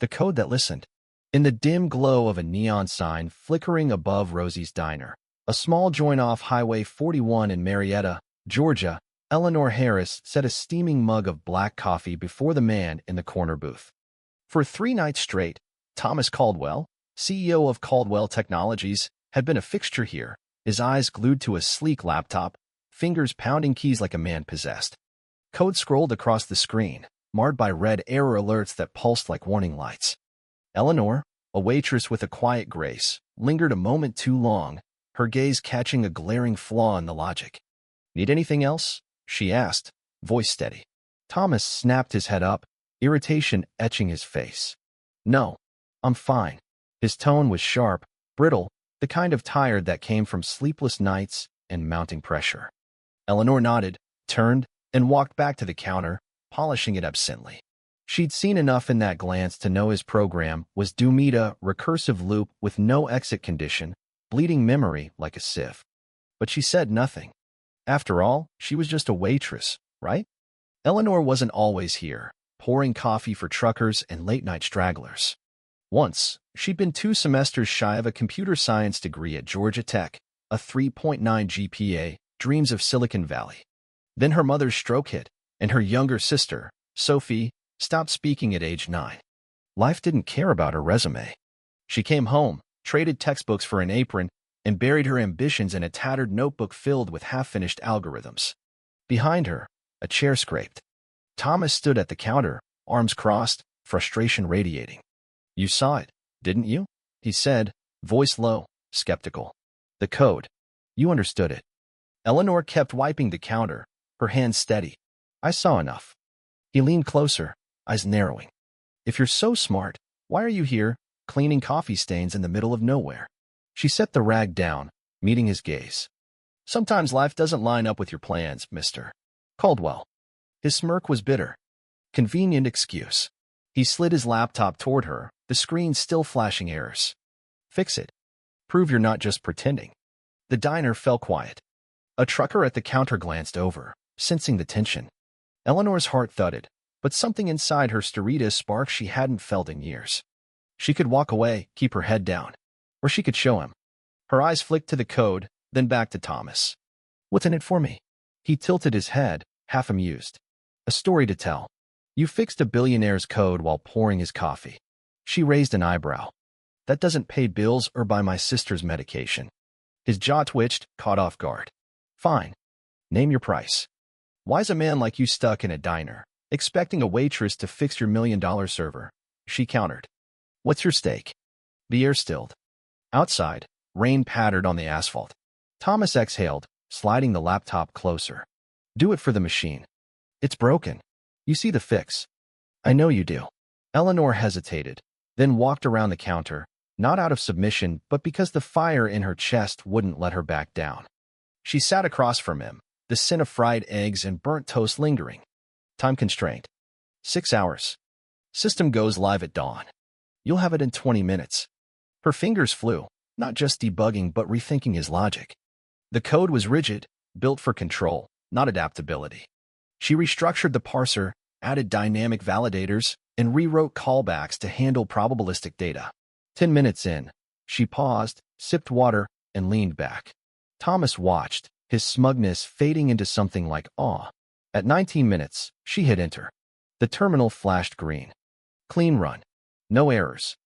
the code that listened. In the dim glow of a neon sign flickering above Rosie's Diner, a small joint off Highway 41 in Marietta, Georgia, Eleanor Harris set a steaming mug of black coffee before the man in the corner booth. For 3 nights straight, Thomas Caldwell, CEO of Caldwell Technologies, had been a fixture here, his eyes glued to a sleek laptop, fingers pounding keys like a man possessed. Code scrolled across the screen, marred by red error alerts that pulsed like warning lights. Eleanor, a waitress with a quiet grace, lingered a moment too long, her gaze catching a glaring flaw in the logic. "Need anything else?" she asked, voice steady. Thomas snapped his head up, irritation etching his face. "No, I'm fine." His tone was sharp, brittle, the kind of tired that came from sleepless nights and mounting pressure. Eleanor nodded, turned, and walked back to the counter, polishing it absently. She'd seen enough in that glance to know his program was doomed a recursive loop with no exit condition, bleeding memory like a sieve. But she said nothing. After all, she was just a waitress, right? Eleanor wasn't always here, pouring coffee for truckers and late-night stragglers. Once, she'd been 2 semesters shy of a computer science degree at Georgia Tech, a 3.9 GPA, dreams of Silicon Valley. Then her mother's stroke hit, and her younger sister, Sophie, stopped speaking at age 9. Life didn't care about her resume. She came home, traded textbooks for an apron, and buried her ambitions in a tattered notebook filled with half-finished algorithms. Behind her, a chair scraped. Thomas stood at the counter, arms crossed, frustration radiating. "You saw it, didn't you?" he said, voice low, skeptical. "The code. You understood it." Eleanor kept wiping the counter, her hands steady. "I saw enough." He leaned closer, eyes narrowing. "If you're so smart, why are you here, cleaning coffee stains in the middle of nowhere?" She set the rag down, meeting his gaze. "Sometimes life doesn't line up with your plans, Mr. Caldwell." His smirk was bitter. Convenient excuse. He slid his laptop toward her, the screen still flashing errors. "Fix it. Prove you're not just pretending." The diner fell quiet. A trucker at the counter glanced over, sensing the tension. Eleanor's heart thudded, but something inside her stirred a spark she hadn't felt in years. She could walk away, keep her head down. Or she could show him. Her eyes flicked to the code, then back to Thomas. "What's in it for me?" He tilted his head, half amused. "A story to tell. You fixed a billionaire's code while pouring his coffee." She raised an eyebrow. "That doesn't pay bills or buy my sister's medication." His jaw twitched, caught off guard. "Fine. Name your price." "Why's a man like you stuck in a diner, expecting a waitress to fix your $1 million server?" she countered. "What's your stake?" The air stilled. Outside, rain pattered on the asphalt. Thomas exhaled, sliding the laptop closer. "Do it for the machine. It's broken. You see the fix." "I know you do." Eleanor hesitated, then walked around the counter, not out of submission, but because the fire in her chest wouldn't let her back down. She sat across from him, the scent of fried eggs and burnt toast lingering. "Time constraint. 6 hours. System goes live at dawn. You'll have it in 20 minutes. Her fingers flew, not just debugging but rethinking his logic. The code was rigid, built for control, not adaptability. She restructured the parser, added dynamic validators, and rewrote callbacks to handle probabilistic data. 10 minutes in, she paused, sipped water, and leaned back. Thomas watched, his smugness fading into something like awe. At 19 minutes, she hit enter. The terminal flashed green. Clean run. No errors.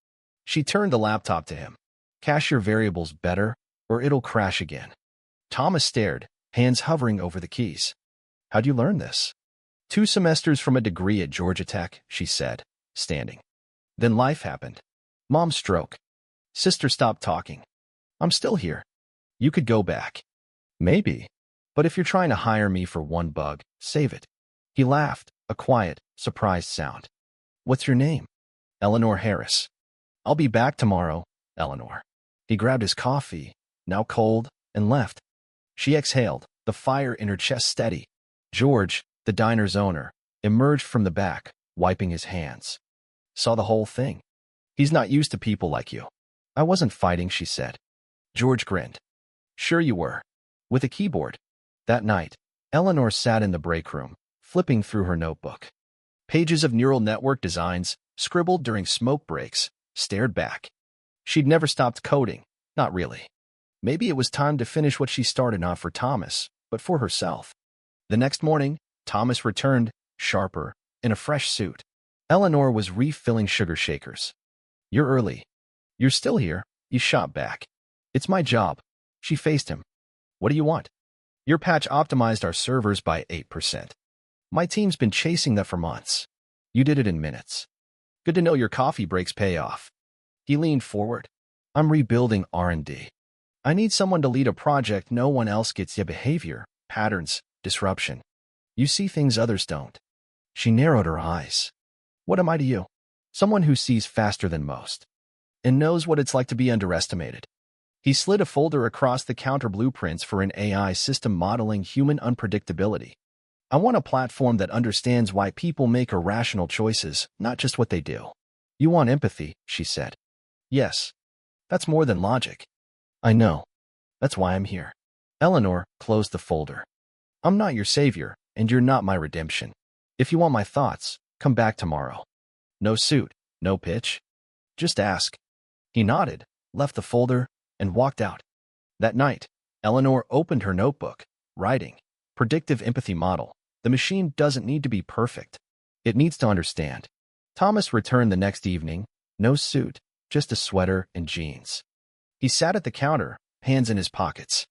She turned the laptop to him. "Cache your variables better, or it'll crash again." Thomas stared, hands hovering over the keys. "How'd you learn this?" 2 semesters from a degree at Georgia Tech," she said, standing. "Then life happened. Mom's stroke. Sister stopped talking. I'm still here. You could go back." "Maybe. But if you're trying to hire me for one bug, save it." He laughed, a quiet, surprised sound. "What's your name?" "Eleanor Harris." "I'll be back tomorrow, Eleanor." He grabbed his coffee, now cold, and left. She exhaled, the fire in her chest steady. George, the diner's owner, emerged from the back, wiping his hands. "Saw the whole thing. He's not used to people like you." "I wasn't fighting," she said. George grinned. "Sure you were. With a keyboard." That night, Eleanor sat in the break room, flipping through her notebook. Pages of neural network designs, scribbled during smoke breaks, stared back. She'd never stopped coding, not really. Maybe it was time to finish what she started not for Thomas, but for herself. The next morning, Thomas returned, sharper, in a fresh suit. Eleanor was refilling sugar shakers. "You're early." "You're still here," he shot back. "It's my job." She faced him. "What do you want?" "Your patch optimized our servers by 8%. My team's been chasing that for months. You did it in minutes. Good to know your coffee breaks pay off." He leaned forward. "I'm rebuilding R&D. I need someone to lead a project no one else gets yet. Behavior, patterns, disruption. You see things others don't." She narrowed her eyes. "What am I to you?" "Someone who sees faster than most and knows what it's like to be underestimated." He slid a folder across the counter. "Blueprints for an AI system modeling human unpredictability. I want a platform that understands why people make irrational choices, not just what they do." "You want empathy," she said. "Yes. That's more than logic." "I know. That's why I'm here." Eleanor closed the folder. "I'm not your savior, and you're not my redemption. If you want my thoughts, come back tomorrow." "No suit, no pitch. Just ask." He nodded, left the folder, and walked out. That night, Eleanor opened her notebook, writing, "Predictive empathy model. The machine doesn't need to be perfect. It needs to understand." Thomas returned the next evening, no suit, just a sweater and jeans. He sat at the counter, hands in his pockets.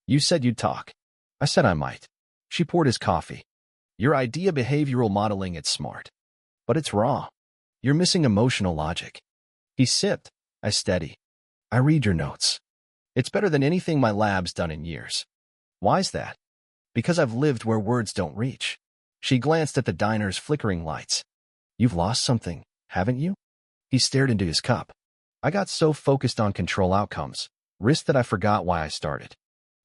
"You said you'd talk." "I said I might." She poured his coffee. "Your idea behavioral modeling, it's smart. But it's raw. You're missing emotional logic." He sipped. "I steady. I read your notes. It's better than anything my lab's done in years." "Why's that?" "Because I've lived where words don't reach." She glanced at the diner's flickering lights. "You've lost something, haven't you?" He stared into his cup. "I got so focused on control outcomes, risk, that I forgot why I started.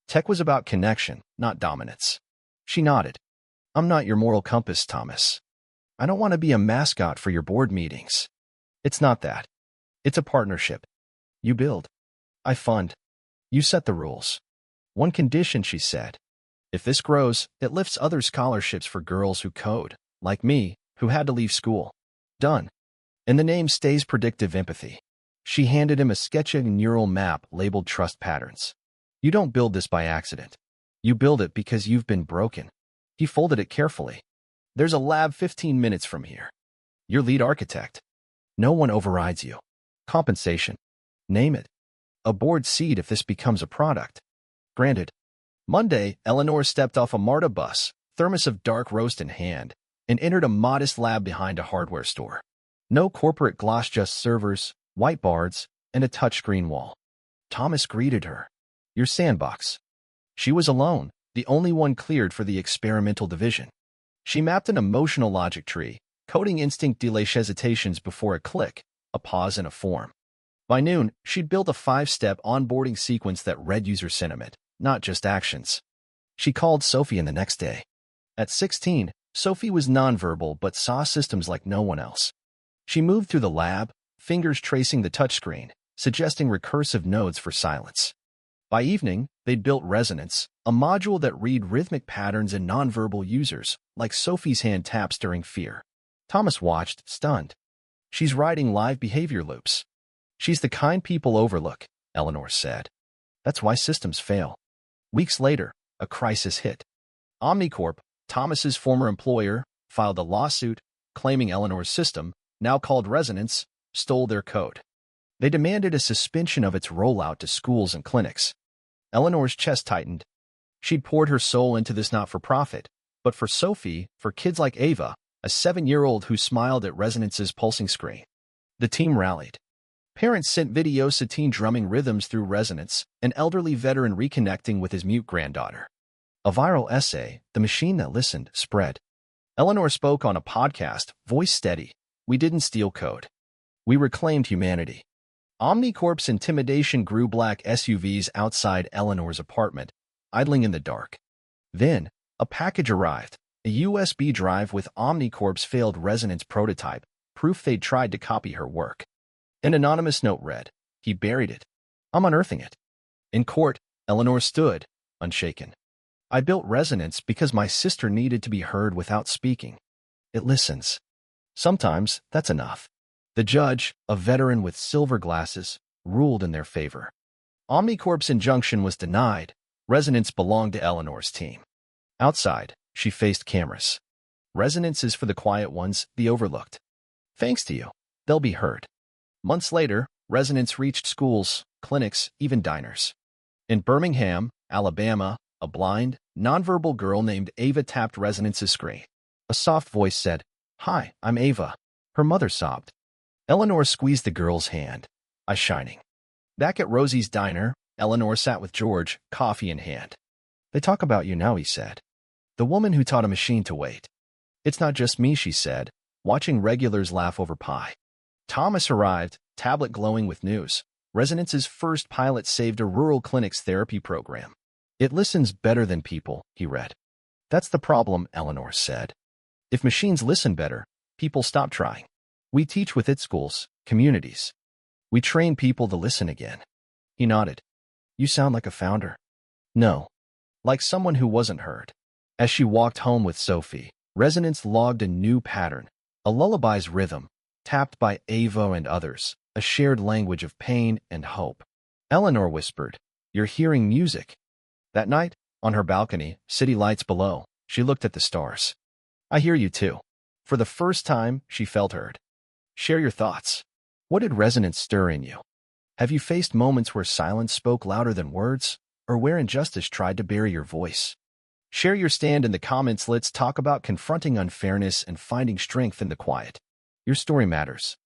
Tech was about connection, not dominance." She nodded. "I'm not your moral compass, Thomas. I don't want to be a mascot for your board meetings. It's not that. It's a partnership. You build. I fund. You set the rules. One condition," she said. "If this grows, it lifts other scholarships for girls who code, like me, who had to leave school." "Done. And the name stays Predictive Empathy." She handed him a sketching neural map labeled Trust Patterns. "You don't build this by accident. You build it because you've been broken." He folded it carefully. "There's a lab 15 minutes from here. You're lead architect. No one overrides you. Compensation. Name it. A board seat if this becomes a product." "Granted." Monday, Eleanor stepped off a MARTA bus, thermos of dark roast in hand, and entered a modest lab behind a hardware store. No corporate gloss, just servers, whiteboards, and a touchscreen wall. Thomas greeted her. "Your sandbox." She was alone, the only one cleared for the experimental division. She mapped an emotional logic tree, coding instinct delays hesitations before a click, a pause, and a form. By noon, she'd built a 5-step onboarding sequence that read user sentiment, not just actions. She called Sophie in the next day. At 16, Sophie was nonverbal but saw systems like no one else. She moved through the lab, fingers tracing the touchscreen, suggesting recursive nodes for silence. By evening, they'd built Resonance, a module that read rhythmic patterns in nonverbal users, like Sophie's hand taps during fear. Thomas watched, stunned. "She's writing live behavior loops." "She's the kind people overlook," Eleanor said. "That's why systems fail." Weeks later, a crisis hit. Omnicorp, Thomas's former employer, filed a lawsuit claiming Eleanor's system, now called Resonance, stole their code. They demanded a suspension of its rollout to schools and clinics. Eleanor's chest tightened. She'd poured her soul into this not-for-profit, but for Sophie, for kids like Ava, a 7-year-old who smiled at Resonance's pulsing screen. The team rallied. Parents sent videos of teen drumming rhythms through Resonance, an elderly veteran reconnecting with his mute granddaughter. A viral essay, "The Machine That Listened," spread. Eleanor spoke on a podcast, voice steady. "We didn't steal code. We reclaimed humanity." Omnicorp's intimidation grew. Black SUVs outside Eleanor's apartment, idling in the dark. Then, a package arrived, a USB drive with Omnicorp's failed Resonance prototype, proof they'd tried to copy her work. An anonymous note read, "He buried it. I'm unearthing it." In court, Eleanor stood, unshaken. "I built Resonance because my sister needed to be heard without speaking. It listens. Sometimes that's enough." The judge, a veteran with silver glasses, ruled in their favor. Omnicorp's injunction was denied. Resonance belonged to Eleanor's team. Outside, she faced cameras. Resonance is for the quiet ones, the overlooked. Thanks to you, they'll be heard. Months later, Resonance reached schools, clinics, even diners. In Birmingham, Alabama, a blind, nonverbal girl named Ava tapped Resonance's screen. A soft voice said, "Hi, I'm Ava." Her mother sobbed. Eleanor squeezed the girl's hand, eyes shining. Back at Rosie's diner, Eleanor sat with George, coffee in hand. "They talk about you now," he said. "The woman who taught a machine to wait." "It's not just me," she said, watching regulars laugh over pie. Thomas arrived, tablet glowing with news. Resonance's first pilot saved a rural clinic's therapy program. "It listens better than people," he read. "That's the problem," Eleanor said. "If machines listen better, people stop trying. We teach with it schools, communities. We train people to listen again." He nodded. "You sound like a founder." "No. Like someone who wasn't heard." As she walked home with Sophie, Resonance logged a new pattern, a lullaby's rhythm, tapped by Ava and others, a shared language of pain and hope. Eleanor whispered, "You're hearing music." That night, on her balcony, city lights below, she looked at the stars. "I hear you too." For the first time, she felt heard. Share your thoughts. What did Resonance stir in you? Have you faced moments where silence spoke louder than words, or where injustice tried to bury your voice? Share your stand in the comments. Let's talk about confronting unfairness and finding strength in the quiet. Your story matters.